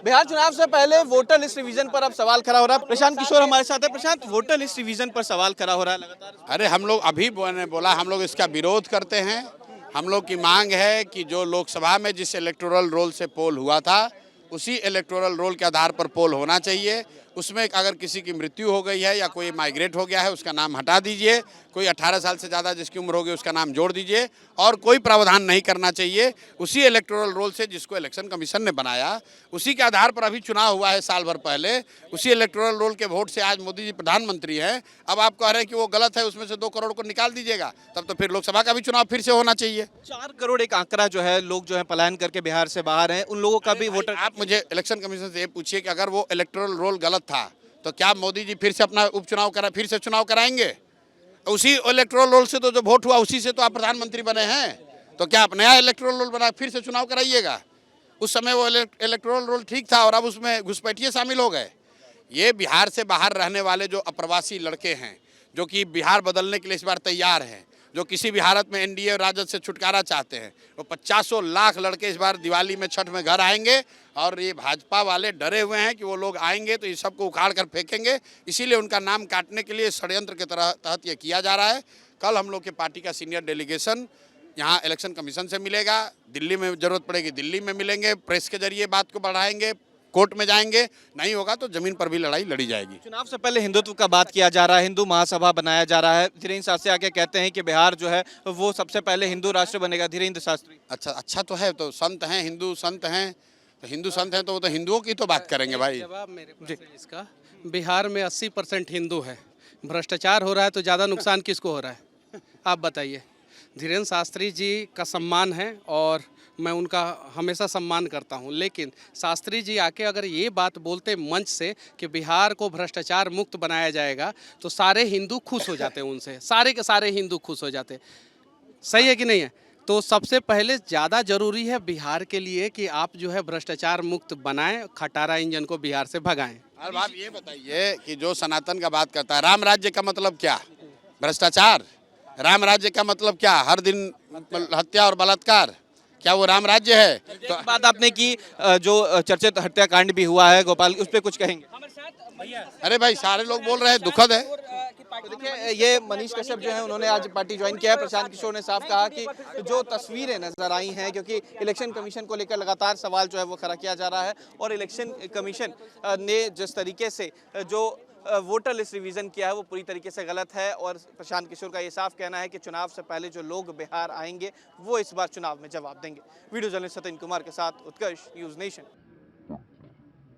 बिहार चुनाव से पहले वोटर लिस्ट रिवीजन पर अब सवाल खड़ा हो रहा है। प्रशांत किशोर हमारे साथ है। प्रशांत, वोटर लिस्ट रिवीजन पर सवाल खड़ा हो रहा है लगातार। अरे हम लोग अभी बोला हम लोग इसका विरोध करते हैं। हम लोग की मांग है कि जो लोकसभा में जिस इलेक्टोरल रोल से पोल हुआ था उसी इलेक्टोरल रोल के आधार पर पोल होना चाहिए। उसमें अगर किसी की मृत्यु हो गई है या कोई माइग्रेट हो गया है उसका नाम हटा दीजिए, कोई 18 साल से ज़्यादा जिसकी उम्र होगी उसका नाम जोड़ दीजिए और कोई प्रावधान नहीं करना चाहिए। उसी इलेक्टोरल रोल से जिसको इलेक्शन कमीशन ने बनाया उसी के आधार पर अभी चुनाव हुआ है साल भर पहले। उसी इलेक्टोरल रोल के वोट से आज मोदी जी प्रधानमंत्री हैं। अब आप कह रहे हैं कि वो गलत है, उसमें से 2 करोड़ को निकाल दीजिएगा, तब तो फिर लोकसभा का भी चुनाव फिर से होना चाहिए। 4 करोड़ एक आंकड़ा जो है, लोग जो है पलायन करके बिहार से बाहर हैं, उन लोगों का भी वोटर। आप मुझे इलेक्शन कमीशन से ये पूछिए कि अगर वो इलेक्टोरल रोल गलत था तो क्या मोदी जी फिर से अपना उपचुनाव फिर से चुनाव कराएंगे? उसी इलेक्टोरल रोल से तो जो वोट हुआ उसी से तो आप प्रधानमंत्री बने हैं, तो क्या आप नया इलेक्टोरल रोल बना फिर से चुनाव कराइएगा? उस समय वो इलेक्टोरल रोल ठीक था और अब उसमें घुसपैठिए शामिल हो गए। ये बिहार से बाहर रहने वाले जो अप्रवासी लड़के हैं जो कि बिहार बदलने के लिए इस बार तैयार हैं, जो किसी भी हालत में एनडीए और राजद से छुटकारा चाहते हैं, वो 50 लाख लड़के इस बार दिवाली में छठ में घर आएंगे और ये भाजपा वाले डरे हुए हैं कि वो लोग आएंगे तो ये सबको उखाड़ कर फेंकेंगे। इसीलिए उनका नाम काटने के लिए षड्यंत्र के तहत ये किया जा रहा है। कल हम लोग के पार्टी का सीनियर डेलीगेशन यहाँ इलेक्शन कमीशन से मिलेगा, दिल्ली में जरूरत पड़ेगी दिल्ली में मिलेंगे, प्रेस के जरिए बात को बढ़ाएंगे, कोर्ट में जाएंगे, नहीं होगा तो जमीन पर भी लड़ाई लड़ी जाएगी। चुनाव से पहले हिंदुत्व का बात किया जा रहा है, हिंदू महासभा बनाया जा रहा है। धीरेन्द्र शास्त्री आके कहते हैं कि बिहार जो है वो सबसे पहले हिंदू राष्ट्र बनेगा। धीरेन्द्र शास्त्री अच्छा तो है, तो संत हैं, हिंदू संत हैं, तो हिंदू संत हैं तो वो तो हिंदुओं की तो बात करेंगे भाई। जवाब मेरे पास है इसका। बिहार में 80% हिंदू है, भ्रष्टाचार हो रहा है तो ज़्यादा नुकसान किसको हो रहा है आप बताइए। धीरेन्द्र शास्त्री जी का सम्मान है और मैं उनका हमेशा सम्मान करता हूं, लेकिन शास्त्री जी आके अगर ये बात बोलते मंच से कि बिहार को भ्रष्टाचार मुक्त बनाया जाएगा तो सारे हिंदू खुश हो जाते, उनसे सारे के सारे हिंदू खुश हो जाते। सही है कि नहीं है? तो सबसे पहले ज़्यादा ज़रूरी है बिहार के लिए कि आप जो है भ्रष्टाचार मुक्त बनाएं, खटारा इंजन को बिहार से भगाएं। अब आप ये बताइए कि जो सनातन का बात करता है, राम राज्य का मतलब क्या? भ्रष्टाचार। राम राज्य का मतलब क्या? हर दिन हत्या और बलात्कार, क्या वो राम राज्य है? तो बात आपने की जो चर्चित हत्याकांड भी हुआ है गोपाल, उस पर कुछ कहेंगे? अरे भाई सारे लोग बोल रहे हैं, दुखद है। तो देखिए, ये मनीष कश्यप जो है उन्होंने आज पार्टी ज्वाइन किया है। प्रशांत किशोर ने साफ कहा कि जो तस्वीरें नजर आई हैं, क्योंकि इलेक्शन कमीशन को लेकर लगातार सवाल जो है वो खड़ा किया जा रहा है और इलेक्शन कमीशन ने जिस तरीके से जो वोटर लिस्ट रिवीजन किया है वो पूरी तरीके से गलत है। और प्रशांत किशोर का ये साफ कहना है कि चुनाव से पहले जो लोग बिहार आएंगे वो इस बार चुनाव में जवाब देंगे। वीडियो जर्नलिस्ट सत्येंद्र कुमार के साथ उत्कर्ष, न्यूज़ नेशन।